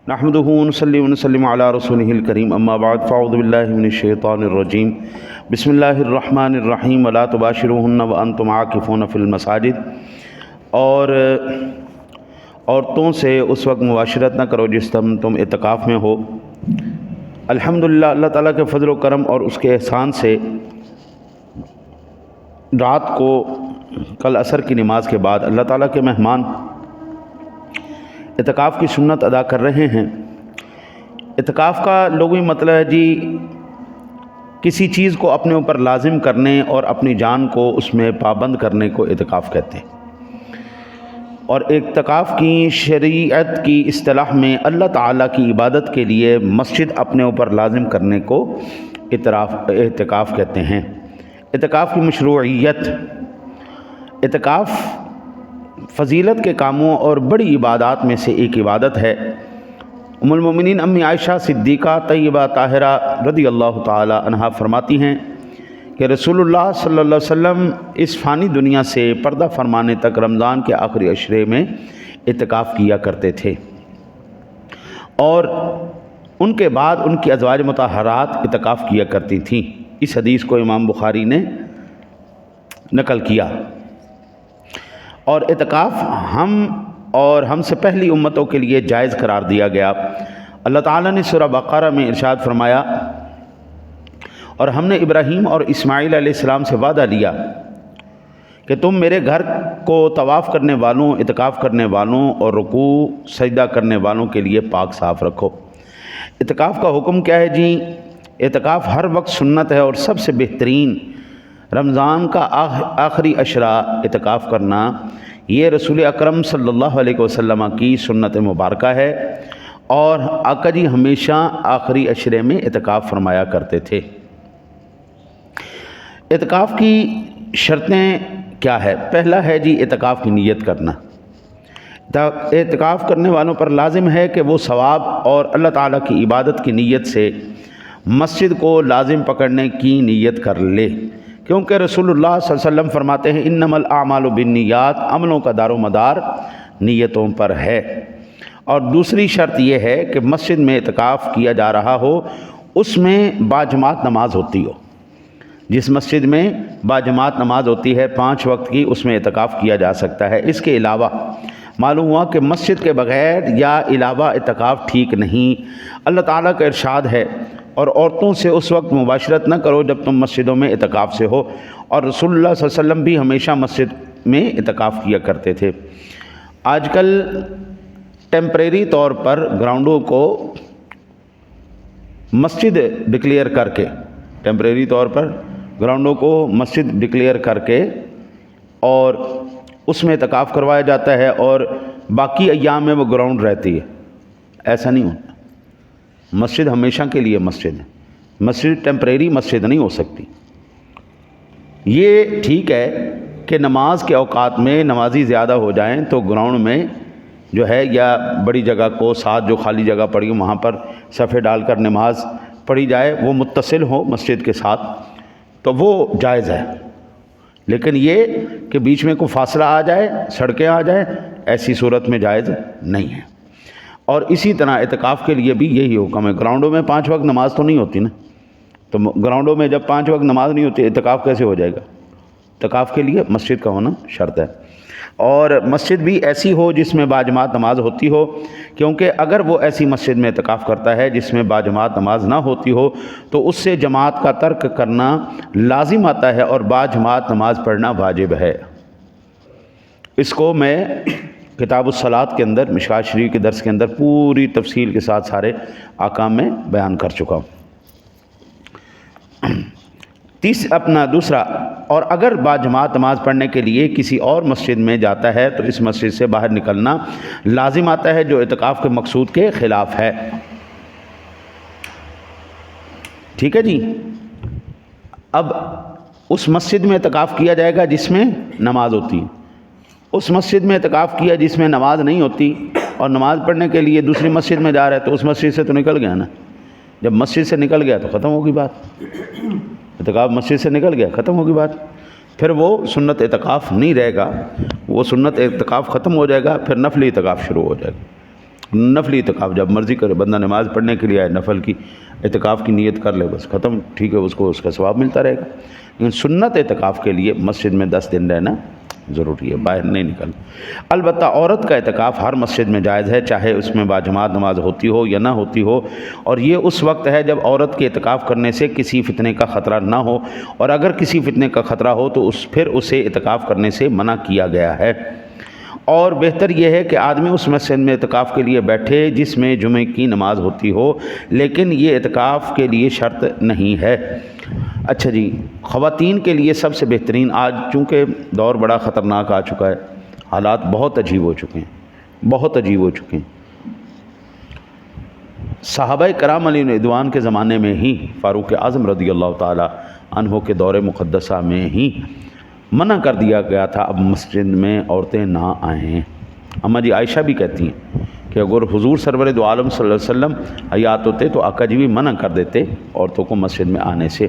نحمدہ ونصلی ونسلم علی رسولہ الکریم اما بعد فاعوذ باللہ من الشیطان الرجیم بسم اللہ الرحمن الرحیم ولا تباشروہن وانتم عاکفون فی المساجد، اور عورتوں سے اس وقت مباشرت نہ کرو جس تم اعتکاف میں ہو۔ الحمدللہ اللہ تعالیٰ کے فضل و کرم اور اس کے احسان سے رات کو کل عصر کی نماز کے بعد اللہ تعالیٰ کے مہمان اعتکاف کی سنت ادا کر رہے ہیں۔ اعتکاف کا لغوی مطلب ہے جی کسی چیز کو اپنے اوپر لازم کرنے اور اپنی جان کو اس میں پابند کرنے کو اعتکاف کہتے ہیں۔ اور اعتکاف کی شریعت کی اصطلاح میں اللہ تعالیٰ کی عبادت کے لیے مسجد اپنے اوپر لازم کرنے کو اعتکاف کہتے ہیں۔ اعتکاف کی مشروعیت، اعتکاف فضیلت کے کاموں اور بڑی عبادات میں سے ایک عبادت ہے۔ ام المومنین امی عائشہ صدیقہ طیبہ طاہرہ رضی اللہ تعالی عنہا فرماتی ہیں کہ رسول اللہ صلی اللہ علیہ وسلم اس فانی دنیا سے پردہ فرمانے تک رمضان کے آخری عشرے میں اعتکاف کیا کرتے تھے، اور ان کے بعد ان کی ازواج مطہرات اعتکاف کیا کرتی تھیں۔ اس حدیث کو امام بخاری نے نقل کیا۔ اور اعتکاف ہم سے پہلی امتوں کے لیے جائز قرار دیا گیا۔ اللہ تعالیٰ نے سورہ بقرہ میں ارشاد فرمایا، اور ہم نے ابراہیم اور اسماعیل علیہ السلام سے وعدہ لیا کہ تم میرے گھر کو طواف کرنے والوں، اعتکاف کرنے والوں اور رکوع سجدہ کرنے والوں کے لیے پاک صاف رکھو۔ اعتکاف کا حکم کیا ہے جی؟ اعتکاف ہر وقت سنت ہے، اور سب سے بہترین رمضان کا آخری عشرہ اعتکاف کرنا یہ رسول اکرم صلی اللہ علیہ وسلم کی سنت مبارکہ ہے، اور آقا جی ہمیشہ آخری عشرے میں اعتکاف فرمایا کرتے تھے۔ اعتکاف کی شرطیں کیا ہے؟ پہلا ہے جی اعتکاف کی نیت کرنا۔ اعتکاف کرنے والوں پر لازم ہے کہ وہ ثواب اور اللہ تعالیٰ کی عبادت کی نیت سے مسجد کو لازم پکڑنے کی نیت کر لے، کیونکہ رسول اللہ صلی اللہ علیہ وسلم فرماتے ہیں انما الاعمال بالنیات، عملوں کا دار و مدار نیتوں پر ہے۔ اور دوسری شرط یہ ہے کہ مسجد میں اعتکاف کیا جا رہا ہو اس میں باجماعت نماز ہوتی ہو۔ جس مسجد میں باجماعت نماز ہوتی ہے 5 وقت کی، اس میں اعتکاف کیا جا سکتا ہے۔ اس کے علاوہ معلوم ہوا کہ مسجد کے بغیر یا علاوہ اعتکاف ٹھیک نہیں۔ اللہ تعالیٰ کا ارشاد ہے، اور عورتوں سے اس وقت مباشرت نہ کرو جب تم مسجدوں میں اعتکاف سے ہو، اور رسول اللہ صلی اللہ علیہ وسلم بھی ہمیشہ مسجد میں اعتکاف کیا کرتے تھے۔ آج کل ٹیمپریری طور پر گراؤنڈوں کو مسجد ڈکلیئر کر کے، ٹیمپریری طور پر گراؤنڈوں کو مسجد ڈکلیئر کر کے اور اس میں اعتکاف کروایا جاتا ہے، اور باقی ایام میں وہ گراؤنڈ رہتی ہے۔ ایسا نہیں ہوتا، مسجد ہمیشہ کے لیے مسجد ہے، مسجد ٹیمپریری مسجد نہیں ہو سکتی۔ یہ ٹھیک ہے کہ نماز کے اوقات میں نمازی زیادہ ہو جائیں تو گراؤنڈ میں جو ہے یا بڑی جگہ کو ساتھ جو خالی جگہ پڑی ہو وہاں پر صفحے ڈال کر نماز پڑھی جائے، وہ متصل ہو مسجد کے ساتھ، تو وہ جائز ہے۔ لیکن یہ کہ بیچ میں کوئی فاصلہ آ جائے، سڑکیں آ جائیں، ایسی صورت میں جائز نہیں ہے۔ اور اسی طرح اعتکاف کے لیے بھی یہی حکم ہے۔ گراؤنڈوں میں 5 وقت نماز تو نہیں ہوتی نا، تو گراؤنڈوں میں جب 5 وقت نماز نہیں ہوتی، اعتکاف کیسے ہو جائے گا؟ اعتکاف کے لیے مسجد کا ہونا شرط ہے، اور مسجد بھی ایسی ہو جس میں باجماعت نماز ہوتی ہو، کیونکہ اگر وہ ایسی مسجد میں اعتکاف کرتا ہے جس میں باجماعت نماز نہ ہوتی ہو تو اس سے جماعت کا ترک کرنا لازم آتا ہے، اور باجماعت نماز پڑھنا واجب ہے۔ اس کو میں کتاب الصلاۃ کے اندر، مشکوٰۃ شریف کے درس کے اندر پوری تفصیل کے ساتھ سارے احکام میں بیان کر چکا ہوں۔ دوسرا، اور اگر باجماعت نماز پڑھنے کے لیے کسی اور مسجد میں جاتا ہے تو اس مسجد سے باہر نکلنا لازم آتا ہے، جو اعتکاف کے مقصود کے خلاف ہے۔ ٹھیک ہے جی؟ اب اس مسجد میں اعتکاف کیا جائے گا جس میں نماز ہوتی ہے، اس مسجد میں اعتکاف کیا جس میں نماز نہیں ہوتی، اور نماز پڑھنے کے لیے دوسری مسجد میں جا رہا ہے تو اس مسجد سے تو نکل گیا نا۔ جب مسجد سے نکل گیا تو ختم ہوگی بات، اعتکاف مسجد سے نکل گیا ختم ہوگی بات، پھر وہ سنت اعتکاف نہیں رہے گا، وہ سنت اعتکاف ختم ہو جائے گا، پھر نفلی اعتکاف شروع ہو جائے گا۔ نفلی اعتکاف جب مرضی کرے بندہ نماز پڑھنے کے لیے آئے، نفل کی اعتکاف کی نیت کر لے، بس ختم، ٹھیک ہے، اس کو اس کا ثواب ملتا رہے گا۔ لیکن سنت اعتکاف کے لیے مسجد میں 10 دن رہنا ضروری ہے، باہر نہیں نکلنا۔ البتہ عورت کا اعتکاف ہر مسجد میں جائز ہے، چاہے اس میں باجماعت نماز ہوتی ہو یا نہ ہوتی ہو، اور یہ اس وقت ہے جب عورت کے اعتکاف کرنے سے کسی فتنے کا خطرہ نہ ہو، اور اگر کسی فتنے کا خطرہ ہو تو پھر اسے اعتکاف کرنے سے منع کیا گیا ہے۔ اور بہتر یہ ہے کہ آدمی اس مسجد میں اعتکاف کے لیے بیٹھے جس میں جمعے کی نماز ہوتی ہو، لیکن یہ اعتکاف کے لیے شرط نہیں ہے۔ اچھا جی، خواتین کے لیے سب سے بہترین، آج چونکہ دور بڑا خطرناک آ چکا ہے، حالات بہت عجیب ہو چکے ہیں، بہت عجیب ہو چکے ہیں۔ صحابہ کرام علیہ رضوان کے زمانے میں ہی، فاروق اعظم رضی اللہ تعالی عنہ کے دور مقدسہ میں ہی منع کر دیا گیا تھا اب مسجد میں عورتیں نہ آئیں۔ اماں جی عائشہ بھی کہتی ہیں کہ اگر حضور سرور دو عالم صلی اللہ علیہ وسلم حیات ہوتے تو آقا جی بھی منع کر دیتے عورتوں کو مسجد میں آنے سے۔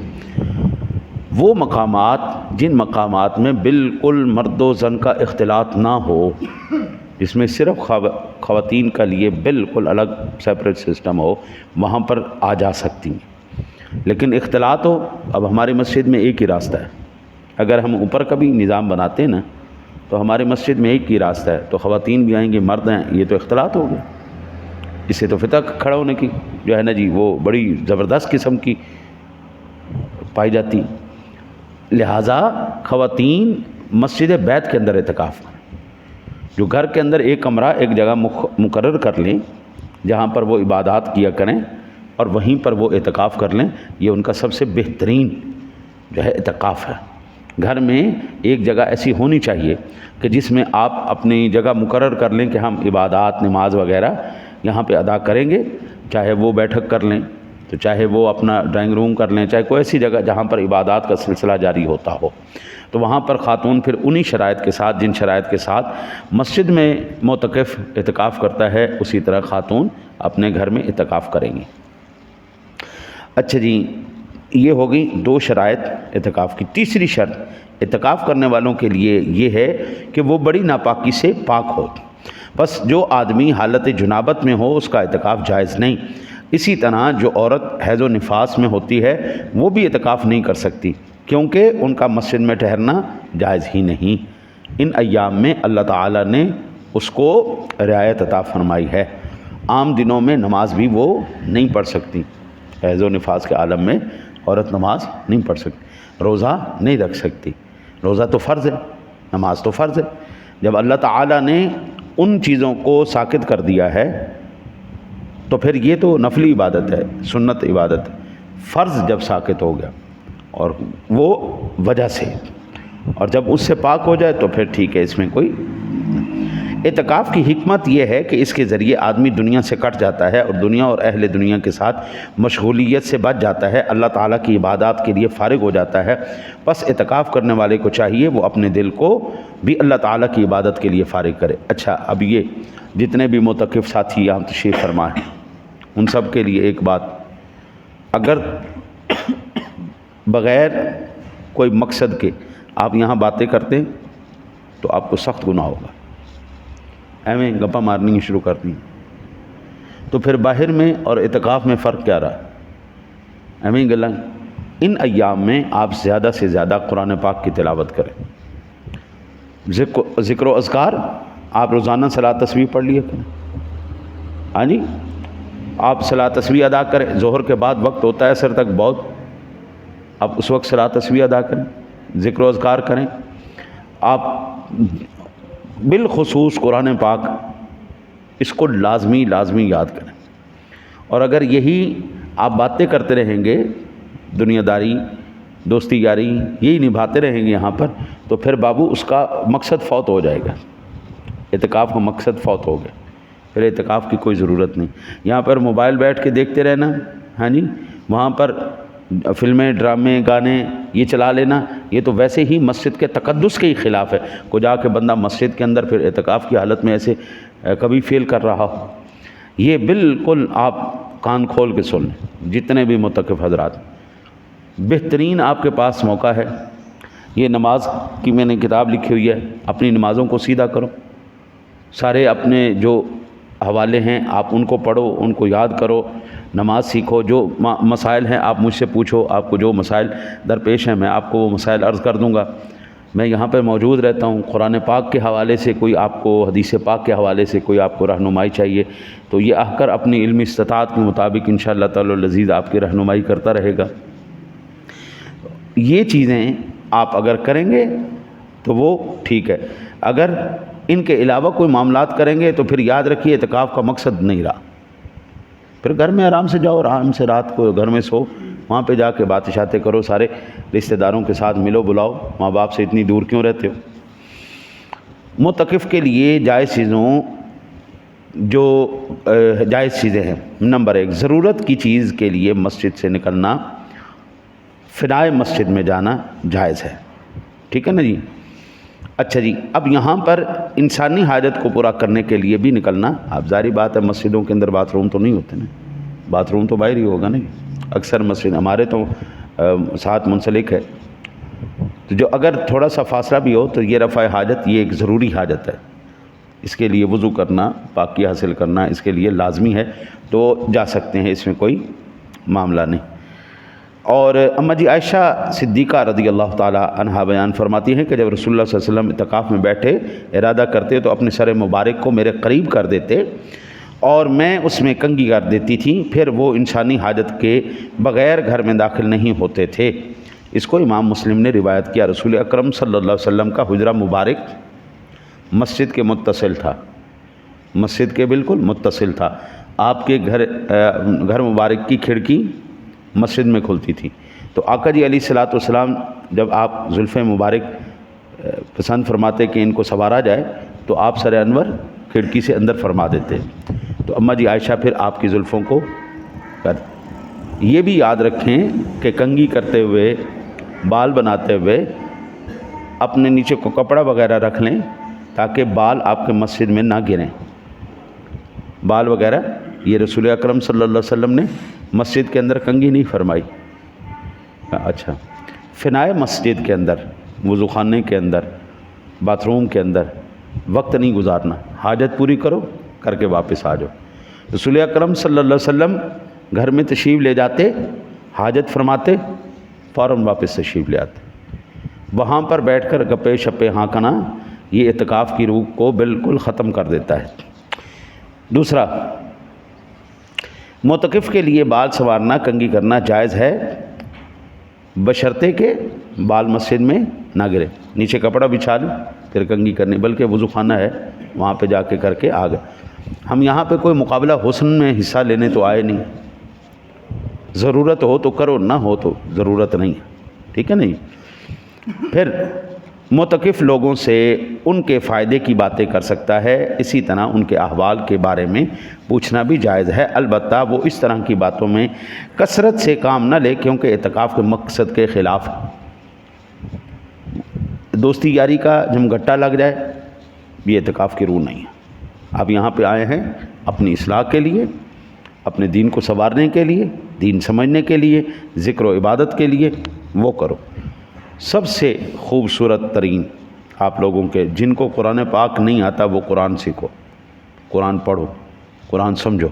وہ مقامات جن مقامات میں بالکل مرد و زن کا اختلاط نہ ہو، جس میں صرف خواتین کا لیے بالکل الگ سیپریٹ سسٹم ہو، وہاں پر آ جا سکتی ہیں۔ لیکن اختلاط ہو، اب ہماری مسجد میں ایک ہی راستہ ہے، اگر ہم اوپر کا بھی نظام بناتے ہیں نا تو ہماری مسجد میں ایک ہی راستہ ہے، تو خواتین بھی آئیں گے، مرد ہیں، یہ تو اختلاط ہو گیا۔ اس سے تو فتنہ کھڑا ہونے کی جو ہے نا جی وہ بڑی زبردست قسم کی پائی جاتی۔ لہٰذا خواتین مسجد بیت کے اندر اعتکاف کریں، جو گھر کے اندر ایک کمرہ ایک جگہ مقرر کر لیں جہاں پر وہ عبادات کیا کریں اور وہیں پر وہ اعتکاف کر لیں، یہ ان کا سب سے بہترین جو ہے اعتکاف ہے۔ گھر میں ایک جگہ ایسی ہونی چاہیے کہ جس میں آپ اپنی جگہ مقرر کر لیں کہ ہم عبادات نماز وغیرہ یہاں پہ ادا کریں گے، چاہے وہ بیٹھک کر لیں تو چاہے وہ اپنا ڈرائنگ روم کر لیں، چاہے کوئی ایسی جگہ جہاں پر عبادات کا سلسلہ جاری ہوتا ہو، تو وہاں پر خاتون پھر انہی شرائط کے ساتھ، جن شرائط کے ساتھ مسجد میں معتکف اعتکاف کرتا ہے، اسی طرح خاتون اپنے گھر میں اعتکاف کریں گی۔ اچھا جی، یہ ہوگی 2 شرائط اعتکاف کی۔ تیسری شرط اعتکاف کرنے والوں کے لیے یہ ہے کہ وہ بڑی ناپاکی سے پاک ہو، بس جو آدمی حالت جنابت میں ہو اس کا اعتکاف جائز نہیں۔ اسی طرح جو عورت حیض و نفاس میں ہوتی ہے وہ بھی اعتکاف نہیں کر سکتی، کیونکہ ان کا مسجد میں ٹھہرنا جائز ہی نہیں۔ ان ایام میں اللہ تعالیٰ نے اس کو رعایت عطا فرمائی ہے، عام دنوں میں نماز بھی وہ نہیں پڑھ سکتی، حیض و نفاس کے عالم میں عورت نماز نہیں پڑھ سکتی، روزہ نہیں رکھ سکتی۔ روزہ تو فرض ہے، نماز تو فرض ہے۔ جب اللہ تعالیٰ نے ان چیزوں کو ساقط کر دیا ہے تو پھر یہ تو نفلی عبادت ہے، سنت عبادت ہے۔ فرض جب ساقط ہو گیا اور وہ وجہ سے، اور جب اس سے پاک ہو جائے تو پھر ٹھیک ہے، اس میں کوئی۔ اعتکاف کی حکمت یہ ہے کہ اس کے ذریعے آدمی دنیا سے کٹ جاتا ہے اور دنیا اور اہل دنیا کے ساتھ مشغولیت سے بچ جاتا ہے، اللہ تعالیٰ کی عبادات کے لیے فارغ ہو جاتا ہے۔ بس اعتکاف کرنے والے کو چاہیے وہ اپنے دل کو بھی اللہ تعالیٰ کی عبادت کے لیے فارغ کرے۔ اچھا، اب یہ جتنے بھی معتکف ساتھی یہاں تشریف فرما ہیں ان سب کے لیے ایک بات، اگر بغیر کوئی مقصد کے آپ یہاں باتیں کرتے ہیں تو آپ کو سخت گناہ ہوگا۔ ایویں گپا مارنی شروع کر دیں تو پھر باہر میں اور اعتکاف میں فرق کیا رہا؟ ایویں گلا۔ ان ایام میں آپ زیادہ سے زیادہ قرآن پاک کی تلاوت کریں، ذکر و اذکار آپ روزانہ صلاۃ تسبیح پڑھ لیا کریں۔ ہاں جی، آپ صلاۃ تسبیح ادا کریں، ظہر کے بعد وقت ہوتا ہے عصر تک بہت، آپ اس وقت صلاۃ تسبیح ادا کریں، ذکر و اذکار کریں۔ آپ بالخصوص قرآن پاک اس کو لازمی یاد کریں، اور اگر یہی آپ باتیں کرتے رہیں گے، دنیا داری دوستی یاری یہی نبھاتے رہیں گے یہاں پر، تو پھر بابو اس کا مقصد فوت ہو جائے گا، اعتکاف کا مقصد فوت ہو گیا، پھر اعتکاف کی کوئی ضرورت نہیں۔ یہاں پر موبائل بیٹھ کے دیکھتے رہنا، ہاں جی، وہاں پر فلمیں ڈرامے گانے یہ چلا لینا، یہ تو ویسے ہی مسجد کے تقدس کے ہی خلاف ہے۔ کو جا کے بندہ مسجد کے اندر پھر اعتکاف کی حالت میں ایسے کبھی فیل کر رہا ہو، یہ بالکل آپ کان کھول کے سن لیں۔ جتنے بھی معتکف حضرات، بہترین آپ کے پاس موقع ہے، یہ نماز کی میں نے کتاب لکھی ہوئی ہے، اپنی نمازوں کو سیدھا کرو، سارے اپنے جو حوالے ہیں آپ ان کو پڑھو، ان کو یاد کرو، نماز سیکھو، جو مسائل ہیں آپ مجھ سے پوچھو، آپ کو جو مسائل درپیش ہیں میں آپ کو وہ مسائل عرض کر دوں گا۔ میں یہاں پہ موجود رہتا ہوں۔ قرآن پاک کے حوالے سے کوئی آپ کو، حدیث پاک کے حوالے سے کوئی آپ کو رہنمائی چاہیے تو یہ آ کر اپنی علمی استطاعت کے مطابق انشاءاللہ تعالی العزیز آپ کی رہنمائی کرتا رہے گا۔ یہ چیزیں آپ اگر کریں گے تو وہ ٹھیک ہے، اگر ان کے علاوہ کوئی معاملات کریں گے تو پھر یاد رکھیے اعتکاف کا مقصد نہیں رہا۔ پھر گھر میں آرام سے جاؤ، آرام سے رات کو گھر میں سو، وہاں پہ جا کے باتیں شاتیں کرو، سارے رشتہ داروں کے ساتھ ملو بلاؤ، ماں باپ سے اتنی دور کیوں رہتے ہو؟ معتکف کے لیے جائز چیزوں، جو جائز چیزیں ہیں، نمبر 1 ضرورت کی چیز کے لیے مسجد سے نکلنا، فنائے مسجد میں جانا جائز ہے، ٹھیک ہے نا جی؟ اچھا جی، اب یہاں پر انسانی حاجت کو پورا کرنے کے لیے بھی نکلنا، اب ظاہری بات ہے مسجدوں کے اندر باتھ روم تو نہیں ہوتے نا، باتھ روم تو باہر ہی ہوگا نا، اکثر مسجد ہمارے تو ساتھ منسلک ہے، تو جو اگر تھوڑا سا فاصلہ بھی ہو تو یہ رفع حاجت یہ ایک ضروری حاجت ہے، اس کے لیے وضو کرنا، پاکی حاصل کرنا اس کے لیے لازمی ہے، تو جا سکتے ہیں، اس میں کوئی معاملہ نہیں۔ اور اماں جی عائشہ صدیقہ رضی اللہ تعالی عنہا بیان فرماتی ہیں کہ جب رسول اللہ صلی اللہ علیہ وسلم اعتکاف میں بیٹھے ارادہ کرتے تو اپنے سر مبارک کو میرے قریب کر دیتے اور میں اس میں کنگھی کر دیتی تھی، پھر وہ انسانی حاجت کے بغیر گھر میں داخل نہیں ہوتے تھے۔ اس کو امام مسلم نے روایت کیا۔ رسول اکرم صلی اللہ علیہ وسلم کا حجرہ مبارک مسجد کے متصل تھا، مسجد کے بالکل متصل تھا، آپ کے گھر مبارک کی کھڑکی مسجد میں کھلتی تھی، تو آقا جی علیہ الصلوۃ والسلام جب آپ زلف مبارک پسند فرماتے کہ ان کو سنوارا جائے تو آپ سر انور کھڑکی سے اندر فرما دیتے، تو اماں جی عائشہ پھر آپ کی زلفوں کو یہ بھی یاد رکھیں کہ کنگھی کرتے ہوئے، بال بناتے ہوئے اپنے نیچے کو کپڑا وغیرہ رکھ لیں تاکہ بال آپ کے مسجد میں نہ گریں، بال وغیرہ یہ رسول اکرم صلی اللہ علیہ وسلم نے مسجد کے اندر کنگھی نہیں فرمائی۔ اچھا، فنائے مسجد کے اندر، وضو خانے کے اندر، باتھ روم کے اندر وقت نہیں گزارنا، حاجت پوری کرو کر کے واپس آ جاؤ۔ رسول اکرم صلی اللہ علیہ وسلم گھر میں تشریف لے جاتے، حاجت فرماتے، فوراً واپس تشریف لے آتے، وہاں پر بیٹھ کر گپے شپے ہانکنا یہ اعتکاف کی روح کو بالکل ختم کر دیتا ہے۔ دوسرا، معتکف کے لیے بال سنوارنا، کنگھی کرنا جائز ہے بشرطے کہ بال مسجد میں نہ گرے، نیچے کپڑا بچھا لیں پھر کنگھی کرنی، بلکہ وضو خانہ ہے وہاں پہ جا کے کر کے آ گئے۔ ہم یہاں پہ کوئی مقابلہ حسن میں حصہ لینے تو آئے نہیں، ضرورت ہو تو کرو، نہ ہو تو ضرورت نہیں، ٹھیک ہے نہیں؟ پھر معتکف لوگوں سے ان کے فائدے کی باتیں کر سکتا ہے، اسی طرح ان کے احوال کے بارے میں پوچھنا بھی جائز ہے، البتہ وہ اس طرح کی باتوں میں کثرت سے کام نہ لے کیونکہ اعتکاف کے مقصد کے خلاف ہے۔ دوستی یاری کا جمگٹا لگ جائے یہ اعتکاف کی روح نہیں ہے۔ آپ یہاں پہ آئے ہیں اپنی اصلاح کے لیے، اپنے دین کو سنوارنے کے لیے، دین سمجھنے کے لیے، ذکر و عبادت کے لیے، وہ کرو۔ سب سے خوبصورت ترین آپ لوگوں کے جن کو قرآن پاک نہیں آتا وہ قرآن سیکھو، قرآن پڑھو، قرآن سمجھو۔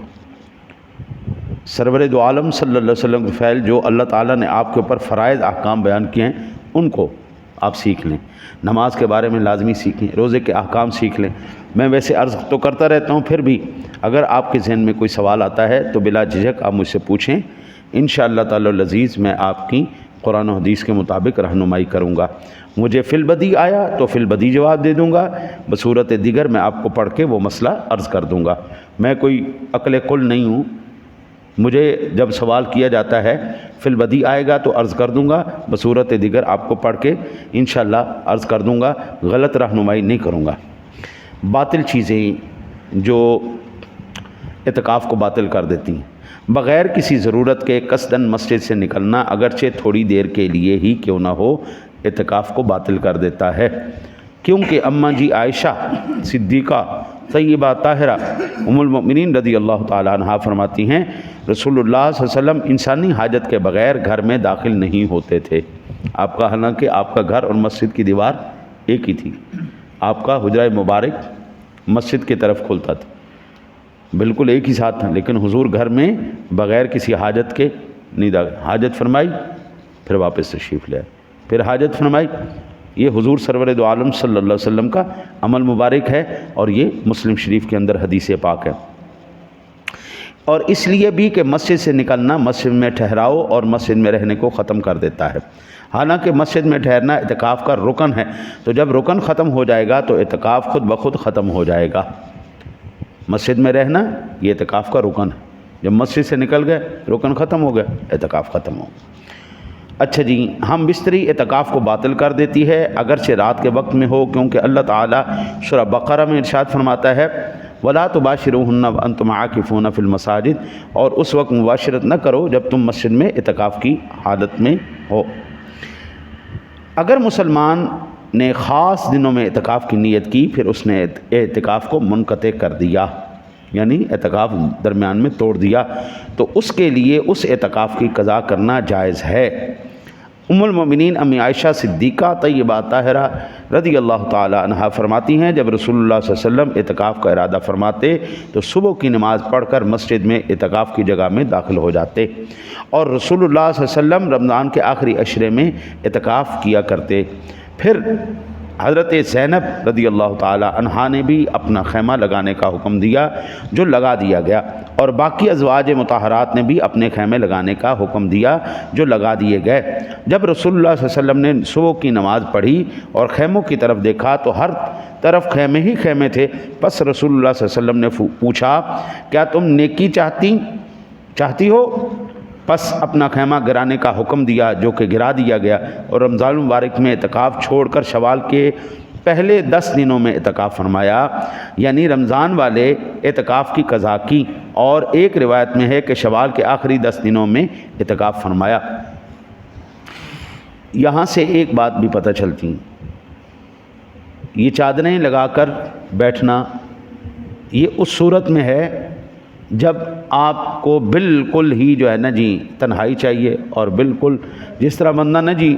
سرور دو عالم صلی اللہ علیہ وسلم کے فعل جو اللہ تعالیٰ نے آپ کے اوپر فرائض احکام بیان کیے ہیں ان کو آپ سیکھ لیں، نماز کے بارے میں لازمی سیکھیں، روزے کے احکام سیکھ لیں۔ میں ویسے عرض تو کرتا رہتا ہوں، پھر بھی اگر آپ کے ذہن میں کوئی سوال آتا ہے تو بلا جھجک آپ مجھ سے پوچھیں، انشاءاللہ تعالی العزیز میں آپ کی قرآن و حدیث کے مطابق رہنمائی کروں گا۔ مجھے فی البدی آیا تو فی البدی جواب دے دوں گا، بصورت دیگر میں آپ کو پڑھ کے وہ مسئلہ عرض کر دوں گا۔ میں کوئی عقل کل نہیں ہوں، مجھے جب سوال کیا جاتا ہے فی البدی آئے گا تو عرض کر دوں گا، بصورت دیگر آپ کو پڑھ کے انشاءاللہ عرض کر دوں گا، غلط رہنمائی نہیں کروں گا۔ باطل چیزیں جو اعتکاف کو باطل کر دیتی ہیں، بغیر کسی ضرورت کے قصداً مسجد سے نکلنا اگرچہ تھوڑی دیر کے لیے ہی کیوں نہ ہو اعتکاف کو باطل کر دیتا ہے، کیونکہ اماں جی عائشہ صدیقہ طیبہ طاہرہ ام المؤمنین رضی اللہ تعالی عنہا فرماتی ہیں رسول اللہ صلی اللہ علیہ وسلم انسانی حاجت کے بغیر گھر میں داخل نہیں ہوتے تھے۔ آپ کا حالانکہ آپ کا گھر اور مسجد کی دیوار ایک ہی تھی، آپ کا حجرہ مبارک مسجد کی طرف کھلتا تھا، بالکل ایک ہی ساتھ تھا، لیکن حضور گھر میں بغیر کسی حاجت کے نہیں حاجت فرمائی پھر واپس تشریف لے آئے، پھر حاجت فرمائی۔ یہ حضور سرور دو عالم صلی اللہ علیہ وسلم کا عمل مبارک ہے، اور یہ مسلم شریف کے اندر حدیث پاک ہے۔ اور اس لیے بھی کہ مسجد سے نکلنا مسجد میں ٹھہراؤ اور مسجد میں رہنے کو ختم کر دیتا ہے۔ حالانکہ مسجد میں ٹھہرنا اعتکاف کا رکن ہے، تو جب رکن ختم ہو جائے گا تو اعتکاف خود بخود ختم ہو جائے گا۔ مسجد میں رہنا یہ اعتکاف کا رکن ہے، جب مسجد سے نکل گئے رکن ختم ہو گیا، اعتکاف ختم ہو گیا۔ اچھا جی، ہم بستری اعتکاف کو باطل کر دیتی ہے، اگرچہ رات کے وقت میں ہو، کیونکہ اللہ تعالیٰ سورہ بقرہ میں ارشاد فرماتا ہے وَلَا تُبَاشِرُوهُنَّ وَأَنْتُمْ عَاكِفُونَ فِي الْمَسَاجِدِ، اور اس وقت مباشرت نہ کرو جب تم مسجد میں اعتکاف کی حالت میں ہو۔ اگر مسلمان نے خاص دنوں میں اعتکاف کی نیت کی، پھر اس نے اعتکاف کو منقطع کر دیا، یعنی اعتکاف درمیان میں توڑ دیا، تو اس کے لیے اس اعتکاف کی قضا کرنا جائز ہے۔ ام المومنین امی عائشہ صدیقہ طیبہ طاہرہ رضی اللہ تعالی عنہا فرماتی ہیں جب رسول اللہ صلی اللہ علیہ وسلم اعتکاف کا ارادہ فرماتے تو صبح کی نماز پڑھ کر مسجد میں اعتکاف کی جگہ میں داخل ہو جاتے، اور رسول اللہ صلی اللہ علیہ وسلم رمضان کے آخری عشرے میں اعتکاف کیا کرتے۔ پھر حضرت زینب رضی اللہ تعالی عنہا نے بھی اپنا خیمہ لگانے کا حکم دیا، جو لگا دیا گیا، اور باقی ازواج مطہرات نے بھی اپنے خیمے لگانے کا حکم دیا، جو لگا دیے گئے۔ جب رسول اللہ صلی اللہ علیہ وسلم نے صبح کی نماز پڑھی اور خیموں کی طرف دیکھا تو ہر طرف خیمے ہی خیمے تھے، پس رسول اللہ صلی اللہ علیہ وسلم نے پوچھا کیا تم نیکی چاہتی ہو؟ پس اپنا خیمہ گرانے کا حکم دیا، جو کہ گرا دیا گیا، اور رمضان مبارک میں اعتکاف چھوڑ کر شوال کے پہلے 10 دنوں میں اعتکاف فرمایا، یعنی رمضان والے اعتکاف کی قضا کی، اور ایک روایت میں ہے کہ شوال کے آخری 10 دنوں میں اعتکاف فرمایا۔ یہاں سے ایک بات بھی پتہ چلتی، یہ چادریں لگا کر بیٹھنا یہ اس صورت میں ہے جب آپ کو بالکل ہی جو ہے نا جی تنہائی چاہیے، اور بالکل جس طرح بندہ نا جی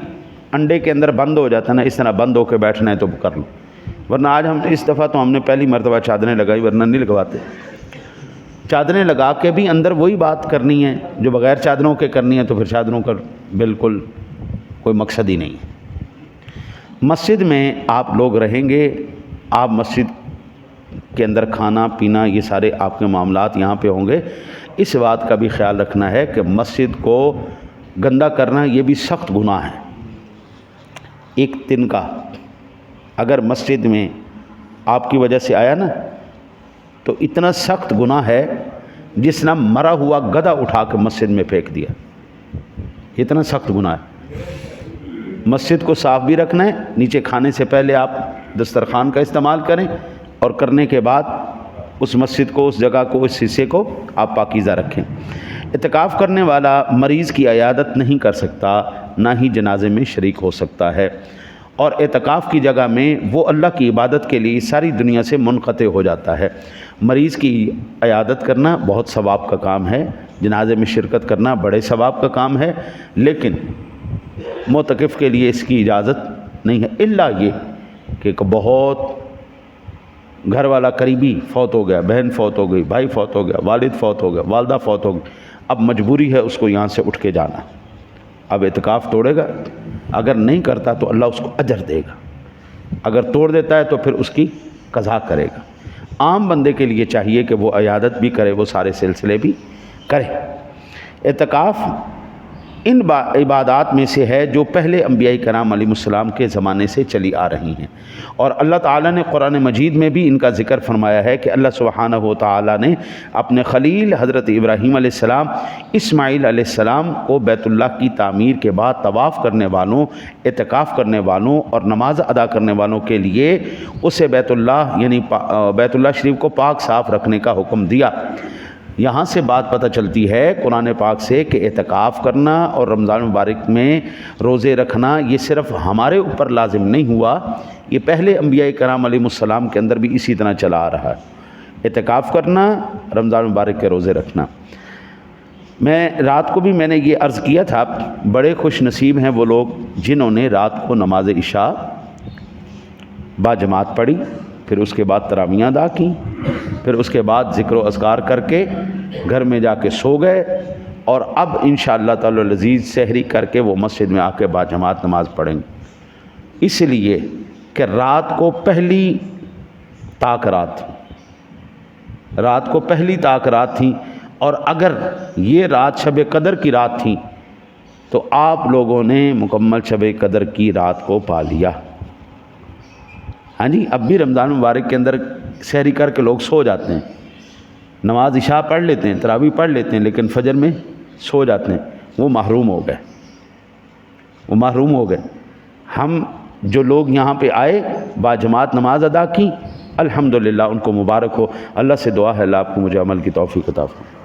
انڈے کے اندر بند ہو جاتا ہے نا، اس طرح بند ہو کے بیٹھنا ہے تو کر لو، ورنہ آج ہم اس دفعہ تو ہم نے پہلی مرتبہ چادریں لگائی، ورنہ نہیں لگواتے۔ چادریں لگا کے بھی اندر وہی بات کرنی ہے جو بغیر چادروں کے کرنی ہے، تو پھر چادروں کا بالکل کوئی مقصد ہی نہیں ہے۔ مسجد میں آپ لوگ رہیں گے، آپ مسجد کے اندر کھانا پینا یہ سارے آپ کے معاملات یہاں پہ ہوں گے۔ اس بات کا بھی خیال رکھنا ہے کہ مسجد کو گندہ کرنا یہ بھی سخت گناہ ہے۔ ایک دن کا اگر مسجد میں آپ کی وجہ سے آیا نا تو اتنا سخت گناہ ہے جس نے مرا ہوا گدھا اٹھا کے مسجد میں پھینک دیا، اتنا سخت گناہ ہے۔ مسجد کو صاف بھی رکھنا ہے، نیچے کھانے سے پہلے آپ دسترخوان کا استعمال کریں، اور کرنے کے بعد اس مسجد کو، اس جگہ کو، اس حصے کو آپ پاکیزہ رکھیں۔ اعتکاف کرنے والا مریض کی عیادت نہیں کر سکتا، نہ ہی جنازے میں شریک ہو سکتا ہے، اور اعتکاف کی جگہ میں وہ اللہ کی عبادت کے لیے ساری دنیا سے منقطع ہو جاتا ہے۔ مریض کی عیادت کرنا بہت ثواب کا کام ہے، جنازے میں شرکت کرنا بڑے ثواب کا کام ہے، لیکن معتکف کے لیے اس کی اجازت نہیں ہے، الا یہ کہ بہت گھر والا قریبی فوت ہو گیا، بہن فوت ہو گئی، بھائی فوت ہو گیا، والد فوت ہو گیا، والدہ فوت ہو گئی، اب مجبوری ہے اس کو یہاں سے اٹھ کے جانا، اب اعتکاف توڑے گا، اگر نہیں کرتا تو اللہ اس کو اجر دے گا، اگر توڑ دیتا ہے تو پھر اس کی قضا کرے گا۔ عام بندے کے لیے چاہیے کہ وہ عیادت بھی کرے، وہ سارے سلسلے بھی کرے۔ اعتکاف ان عبادات میں سے ہے جو پہلے انبیاء کرام علیہ السلام کے زمانے سے چلی آ رہی ہیں، اور اللہ تعالیٰ نے قرآن مجید میں بھی ان کا ذکر فرمایا ہے کہ اللہ سبحانہ و تعالیٰ نے اپنے خلیل حضرت ابراہیم علیہ السلام، اسماعیل علیہ السلام کو بیت اللہ کی تعمیر کے بعد طواف کرنے والوں، اعتکاف کرنے والوں اور نماز ادا کرنے والوں کے لیے اسے بیت اللہ یعنی بیت اللہ شریف کو پاک صاف رکھنے کا حکم دیا۔ یہاں سے بات پتہ چلتی ہے قرآن پاک سے کہ اعتکاف کرنا اور رمضان مبارک میں روزے رکھنا یہ صرف ہمارے اوپر لازم نہیں ہوا، یہ پہلے انبیاء کرام علیہ السلام کے اندر بھی اسی طرح چلا آ رہا ہے، اعتکاف کرنا، رمضان مبارک کے روزے رکھنا۔ میں رات کو بھی میں نے یہ عرض کیا تھا، بڑے خوش نصیب ہیں وہ لوگ جنہوں نے رات کو نماز عشاء با جماعت پڑھی، پھر اس کے بعد تراویح ادا کی، پھر اس کے بعد ذکر و اذکار کر کے گھر میں جا کے سو گئے، اور اب انشاءاللہ تعالی العزیز سحری کر کے وہ مسجد میں آ کے باجماعت نماز پڑھیں گے، اس لیے کہ رات کو پہلی طاق رات، رات کو پہلی طاق رات تھی، اور اگر یہ رات شب قدر کی رات تھی تو آپ لوگوں نے مکمل شب قدر کی رات کو پا لیا۔ ہاں جی، اب بھی رمضان مبارک کے اندر سحری کر کے لوگ سو جاتے ہیں، نماز عشاء پڑھ لیتے ہیں، تراویح پڑھ لیتے ہیں، لیکن فجر میں سو جاتے ہیں، وہ محروم ہو گئے، وہ محروم ہو گئے۔ ہم جو لوگ یہاں پہ آئے باجماعت نماز ادا کی، الحمدللہ ان کو مبارک ہو۔ اللہ سے دعا ہے اللہ آپ کو مجھے عمل کی توفیق عطا فرمائے۔